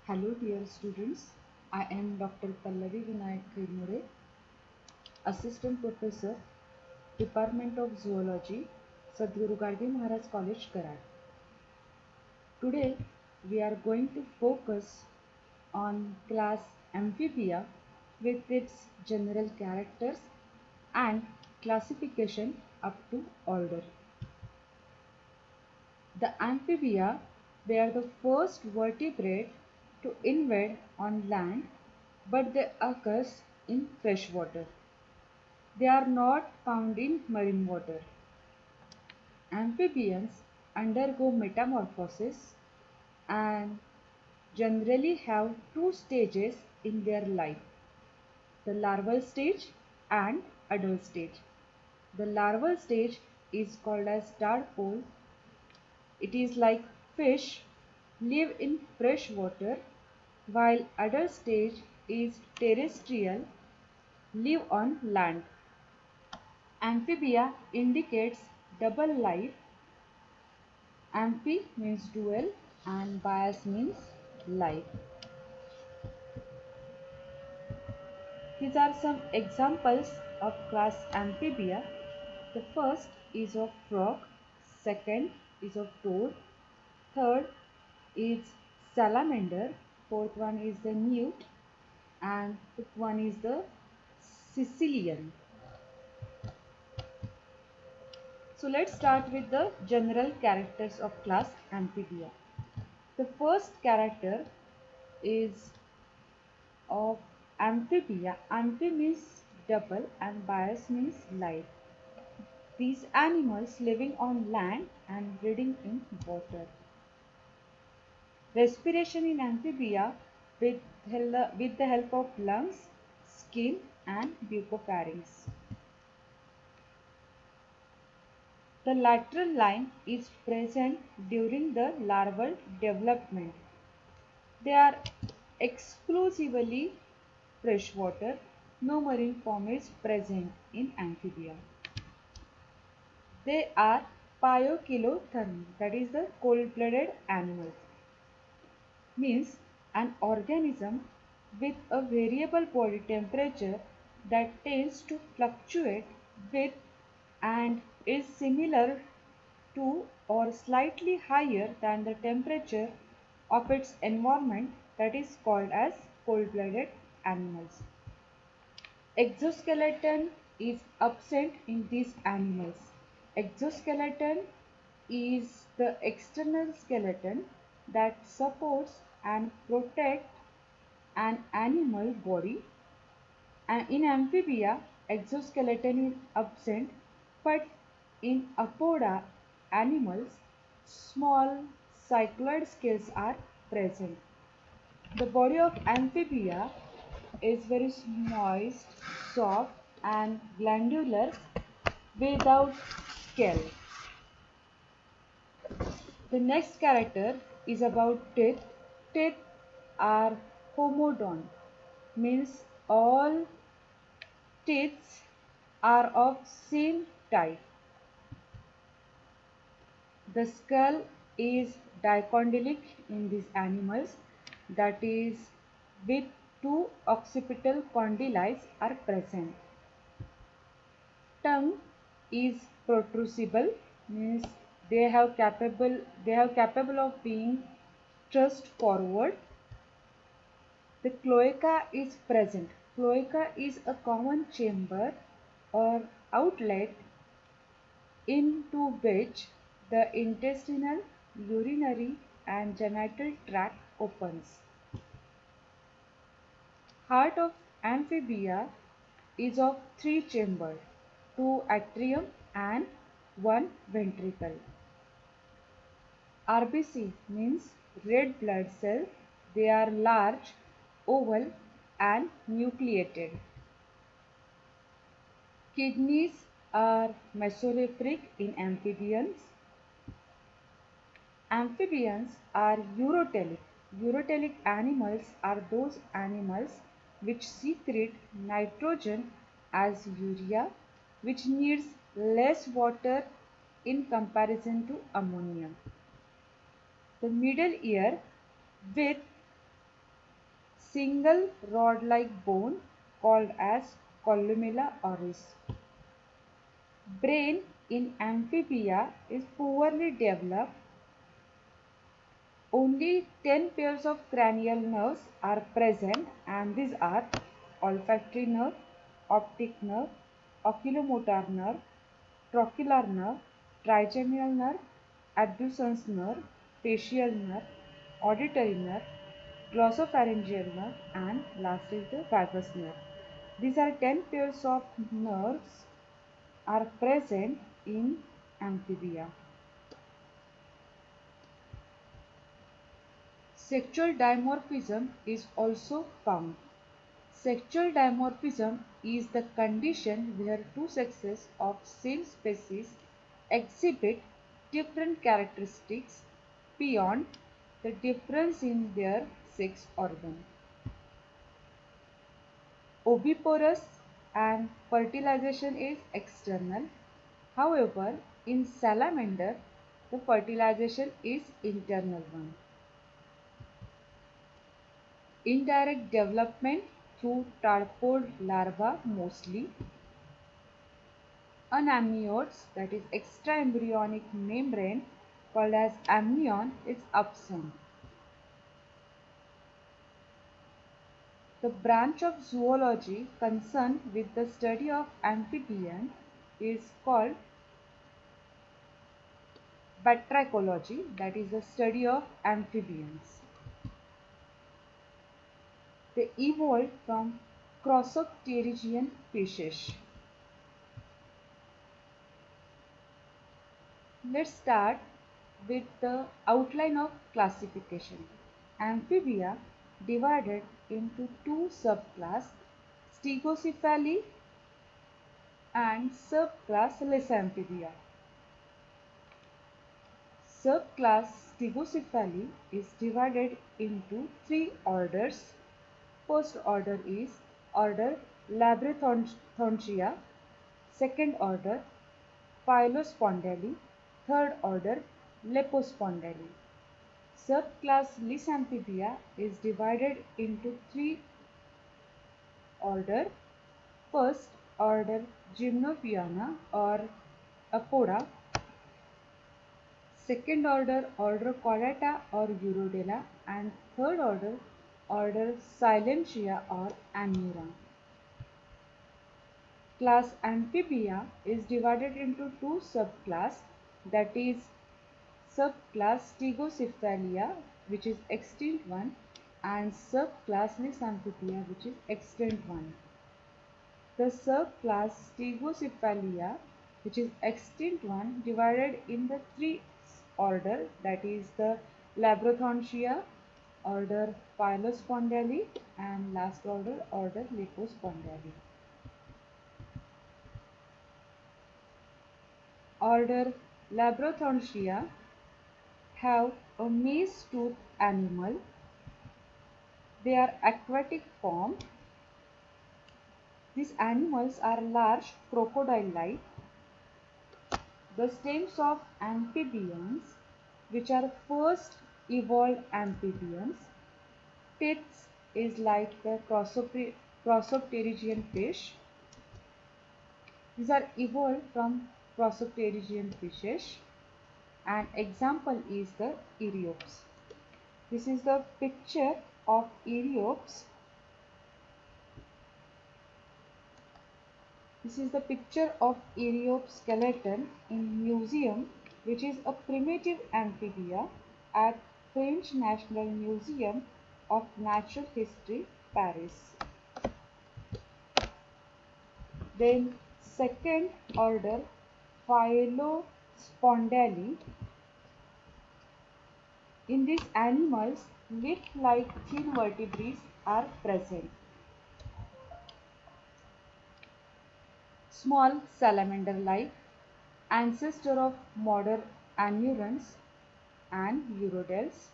Hello dear students, I am Dr. Pallavi Vinayak Khirmure, Assistant Professor, Department of Zoology, Sadhguru Gargi Maharaj College, Karad. Today we are going to focus on class Amphibia with its general characters and classification up to order. The amphibia were the first vertebrate to invade on land, but they occur in freshwater. They are not found in marine water. Amphibians undergo metamorphosis and generally have two stages in their life, the larval stage and adult stage. The larval stage is called as tadpole. It is like fish, live in fresh water, while adult stage is terrestrial, live on land. Amphibia indicates double life. Amphi means dual and bias means life. These are some examples of class Amphibia. The first is of frog, second is of toad, third is salamander, fourth one is the newt, and fifth one is the Sicilian. So let's start with the general characters of class Amphibia. The first character is of Amphibia. Amphi means double and bias means life. These animals living on land and breeding in water. Respiration in Amphibia with the help of lungs, skin and buccopharynx. The lateral line is present during the larval development. They are exclusively freshwater. No marine form is present in Amphibia. They are paiokilothermic, that is the cold-blooded animals. Means an organism with a variable body temperature that tends to fluctuate with and is similar to or slightly higher than the temperature of its environment, that is called as cold-blooded animals. Exoskeleton is absent in these animals. Exoskeleton is the external skeleton that supports and protects an animal body. And in Amphibia, exoskeleton is absent, but in Apoda animals, small cycloid scales are present. The body of Amphibia is very moist, soft and glandular without scale. The next character is about teeth. Teeth are homodont, means all teeth are of same type. The skull is dicondylic in these animals, that is with two occipital condyles are present. Tongue is protrusible, means they have capable of being thrust forward. The cloaca is present. Cloaca is a common chamber or outlet into which the intestinal, urinary and genital tract opens. Heart of Amphibia is of three chambers, two atrium and one ventricle. RBC means red blood cell. They are large, oval and nucleated. Kidneys are mesorephric in amphibians. Amphibians are urotelic. Urotelic animals are those animals which secrete nitrogen as urea, which needs less water in comparison to ammonia. The middle ear with single rod-like bone called as columella oris. Brain in amphibia is poorly developed. Only 10 pairs of cranial nerves are present, and these are olfactory nerve, optic nerve, oculomotor nerve, trochlear nerve, trigeminal nerve, abducens nerve, facial nerve, auditory nerve, glossopharyngeal nerve, and last is the vagus nerve. These are 10 pairs of nerves are present in amphibia. Sexual dimorphism is also found. Sexual dimorphism is the condition where two sexes of same species exhibit different characteristics beyond the difference in their sex organ. Oviporous and fertilization is external. However, in salamander, the fertilization is internal one. Indirect development through tadpole larva mostly. Anamniotes, that is extraembryonic membrane called as amnion, is absent. The branch of zoology concerned with the study of amphibians is called batrachology, that is the study of amphibians. They evolved from crossopterygian fishes. Let's start with the outline of classification. Amphibia divided into two subclass, Stegocephaly and subclass Lysamphibia. Subclass Stegocephaly is divided into three orders. First order is order Labyrinthontia, second order Phylospondyle, third order Lepospondyle. Subclass Lysamphibia is divided into three orders. First order Gymnophiona or Apoda, second order Chordata or Urodela, and third order Silentia or Amura. Class Amphibia is divided into two subclass, that is subclass Stegocephalia, which is extinct one, and subclass Lysamphibia, which is extinct one. The subclass Stegocephalia, which is extinct one, divided in the three order, that is the Labyrinthontia, order Phylospondyle, and last order Lepospondyle. Order Labyrinthontia have a mace-toothed animal. They are aquatic form. These animals are large crocodile-like. The stems of amphibians, which are first evolved amphibians, teeth is like the crossopterygian fish. These are evolved from crossopterygian fishes. An example is the Eriops. This is the picture of Eriops. This is the picture of Eriops skeleton in museum, which is a primitive amphibia at French National Museum of Natural History, Paris. Then second order Phylospondyle. In these animals, leaf-like thin vertebrae are present. Small salamander-like, ancestor of modern anurans and urodels.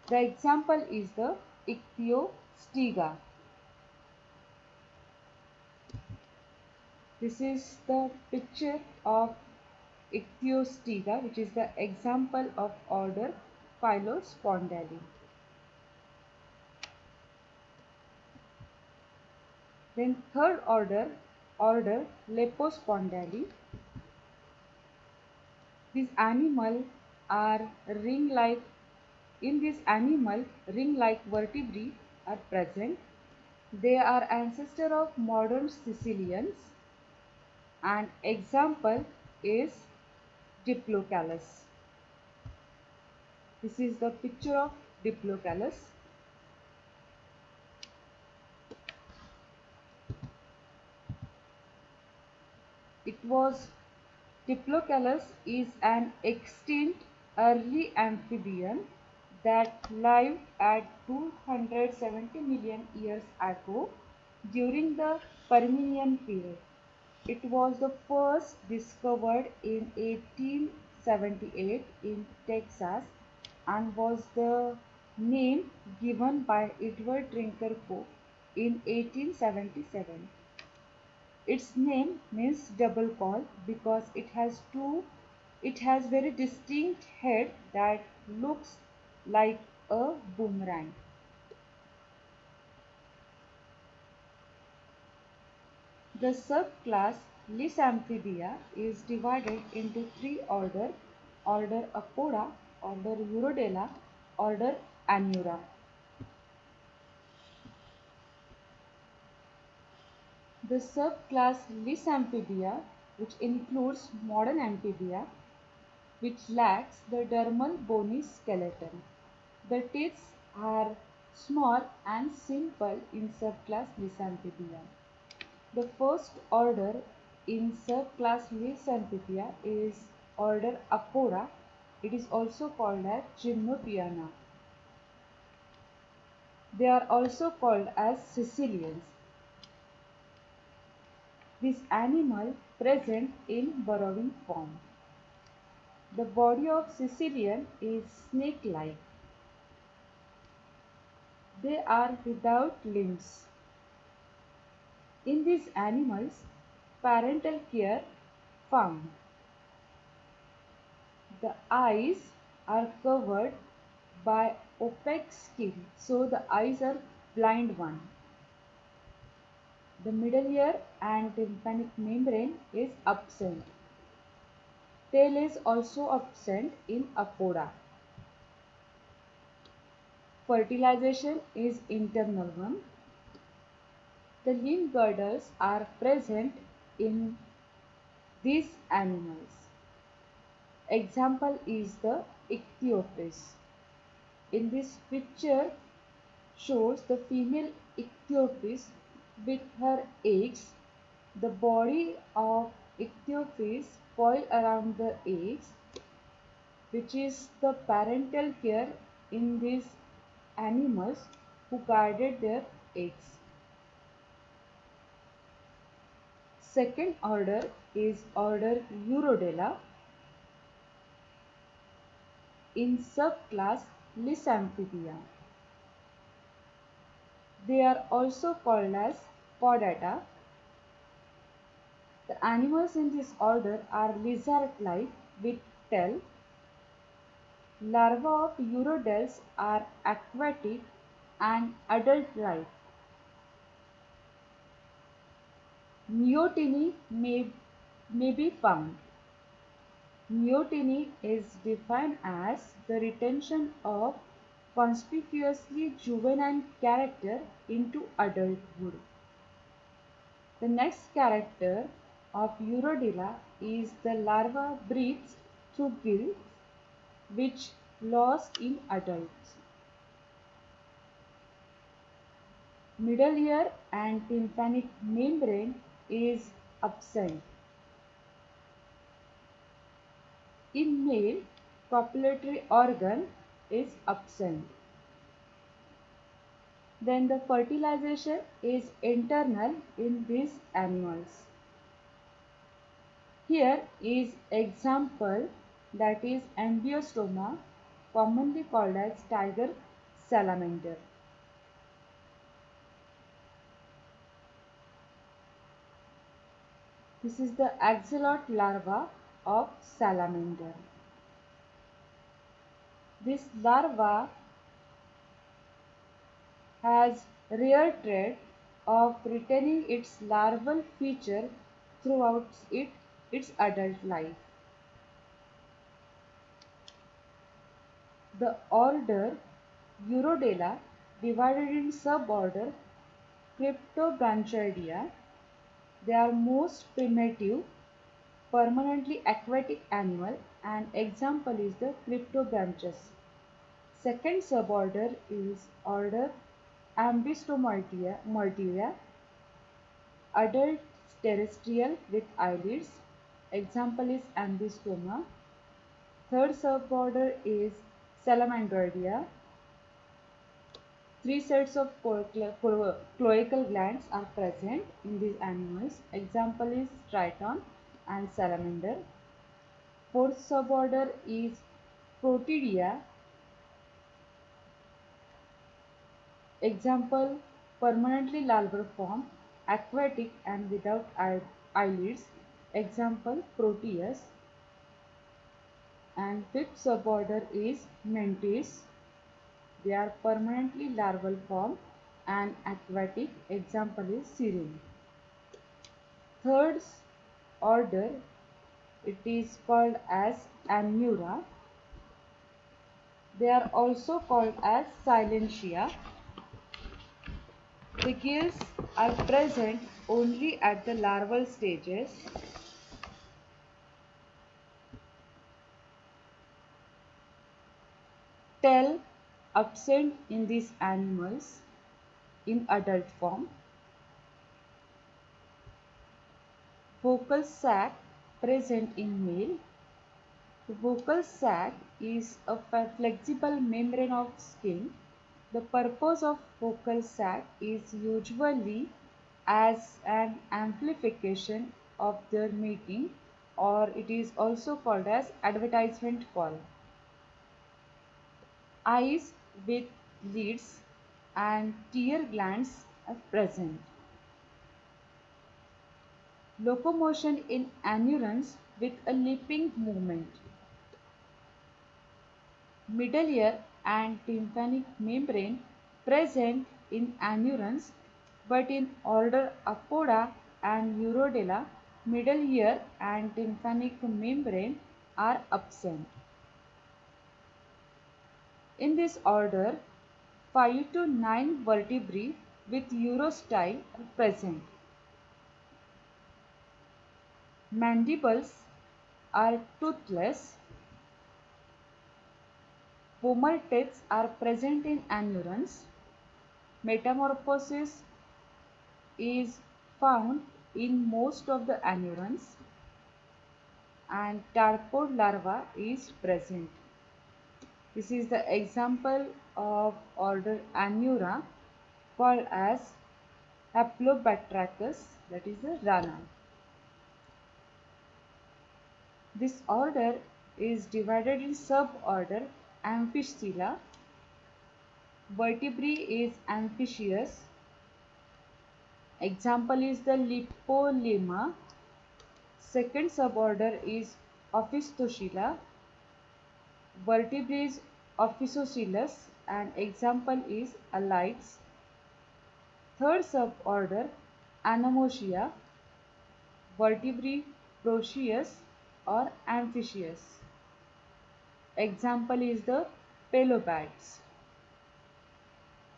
The example is the Ichthyostega. This is the picture of Ichthyostega, which is the example of order Phylospondyle. Then third order Lepospondyle. These animal are ring-like. In this animal, ring-like vertebrae are present. They are ancestor of modern Caecilians. An example is Diplocalus. This is the picture of Diplocalus. It was Diplocalus is an extinct early amphibian that lived at 270 million years ago during the Permian period. It was the first discovered in 1878 in Texas and was the name given by Edward Drinker Cope in 1877. Its name means double call because it has very distinct head that looks like a boomerang. The subclass Lysamphibia is divided into three orders: Order Apoda, Order Urodela, Order Anura. The subclass Lysamphibia, which includes modern amphibia, which lacks the dermal bony skeleton. The teeth are small and simple in subclass Lysamphibia. The first order in subclass Lysamphibia is order Apoda. It is also called as Gymnopiana. They are also called as Caecilians. This animal present in burrowing form. The body of Caecilian is snake-like. They are without limbs. In these animals, parental care found. The eyes are covered by opaque skin, so the eyes are blind one. The middle ear and tympanic membrane is absent. Tail is also absent in Apoda. Fertilization is internal one. The limb girdles are present in these animals. Example is the Ichthyopis. In this picture shows the female Ichthyopis with her eggs. The body of Ichthyopis coil around the eggs, which is the parental care in these animals who guarded their eggs. Second order is order Urodela in subclass Lysamphibia. They are also called as Chordata. The animals in this order are lizard-like with tail. Larvae of urodels are aquatic and adult-like. Neoteny may be found. Neoteny is defined as the retention of conspicuously juvenile character into adulthood. The next character of Urodela is the larva breathes through gills, which lost in adults. Middle ear and tympanic membrane is absent. In male, copulatory organ is absent. Then the fertilization is internal in these animals. Here is example, that is Ambiostoma, commonly called as tiger salamander. This is the axolotl larva of salamander. This larva has rear thread of retaining its larval feature throughout its adult life. The order Urodela, divided in suborder Cryptobranchidia. They are most primitive permanently aquatic animal, and example is the Cryptobranchus. Second suborder is order Ambystomortia, adult terrestrial with eyelids. Example is Ambystoma. Third suborder is Salamandroidea. Three sets of cloacal glands are present in these animals. Example is Triton and Salamander. Fourth suborder is Protidea. Example, permanently larval form, aquatic and without eyelids. Example, Proteus. And fifth suborder is Mantis. They are permanently larval form and aquatic. Example is Sirene. Third order, it is called as Amura. They are also called as Silentia. The gills are present only at the larval stages. Tail absent in these animals in adult form. Vocal sac present in male. The vocal sac is a flexible membrane of skin. The purpose of vocal sac is usually as an amplification of their mating, or it is also called as advertisement call. Eyes with lids and tear glands are present. Locomotion in anurans with a leaping movement. Middle ear and tympanic membrane present in anurans, but in order Apoda and Urodela, middle ear and tympanic membrane are absent. In this order, 5 to 9 vertebrae with urostyle are present. Mandibles are toothless. Pommel teeth are present in anurans. Metamorphosis is found in most of the anurans, and tarpod larva is present. This is the example of order Anura called as Haplobatrachus, that is the rana. This order is divided in suborder Amphistyla. Vertebrae is amphibious. Example is the Lipolemma. Second suborder is Ophistocoela. Vertebrae is Ophistocoelus, and example is Alites. Third suborder Anomasia. Vertebrae Proteus or Amphibious. Example is the Pelobads.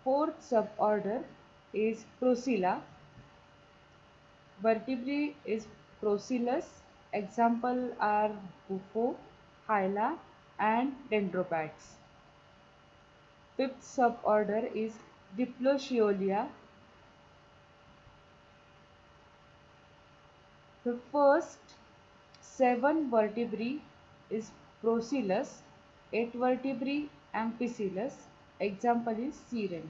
Fourth suborder is Procella. Vertebrae is Procellus. Example are Bufo, Hyla and Dendrobads. Fifth suborder is Diploceolia. The first 7 vertebrae is Procellus, 8 vertebrae Amphicoelus. Example is Sirene.